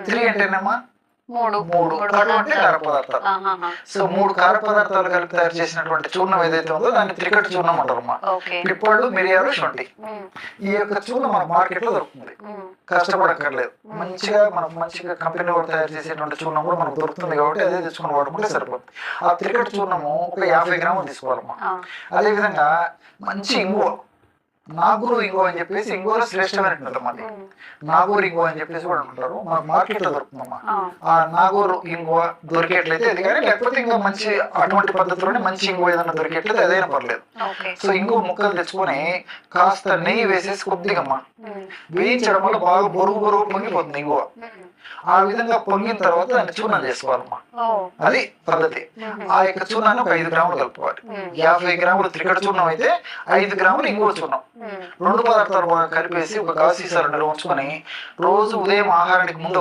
Three అంటేనేమా మూడు మూడు కటు అంటే కార పదార్థాలు. ఆహాహా. సో 3 కార పదార్థాలు కలిపి తయారు చేసినటువంటి చూర్ణం ఏదైతే ఉందో దాన్ని త్రికట్టు చూర్ణం అంటారమ్మా. ఓకే. పిప్పళ్ళు, మిరియాలు, శొంఠి. ఉమ్, ఈ యొక్క చూర్ణం మన మార్కెట్ లో దొరుకుతుంది, ఉమ్, కష్టపడక్కర్లేదు. మంచిగా కంపెనీ వాడు తయారు చేసేటువంటి చూర్ణం కూడా మనకు దొరుకుతుంది కాబట్టి అదే తెచ్చుకుని వాడుకుంటే సరిపోతుంది. ఆ త్రికట్టు చూర్ణము ఒక 50 గ్రాములు తీసుకోవాలమ్మా. ఆ, అదేవిధంగా మంచి ఇంగువ, నాగూరు ఇంగువ అని చెప్పేసి, ఇంగువలో శ్రేష్టమైనటువంటి మళ్ళీ ఉమ్, నాగూరు ఇంగువ అని చెప్పేసి కూడా అంటారు, మనకు మార్కెట్ లో దొరుకుతుందమ్మా. ఆ, ఆ నాగూరు ఇంగువ దొరికేట్లయితే అది కానీ, లేకపోతే ఇంకా మంచి అటువంటి పద్ధతిలోనే మంచి ఇంగువ ఏదైనా దొరికేట్లయితే అదైనా పర్లేదు. ఓకే. సో ఇంగువ ముక్కలు తెచ్చుకొని కాస్త నెయ్యి వేసేసి కొద్దిగమ్మా ఉమ్, వేయించడం వల్ల బాగా బొరుగు పొంగిపోతుంది ఇంగువ. ఉమ్, ఆ విధంగా పొంగిన తర్వాత దాన్ని చూర్ణం చేసుకోవాలమ్మా. ఓ, అది పద్ధతి. ఆ యొక్క చూర్ణాన్ని ఒక 5 గ్రాములు కలుపుకోవాలి. 50 గ్రాములు త్రికట చూర్ణం అయితే 5 గ్రాములు ఇంగువ చూర్ణం. ఉమ్. 2 పదార్థాలు బాగా కలిపేసి ఒక గాజు సీసాలో నిల్వ ఉంచుకొని రోజు ఉదయం ఆహారానికి ముందు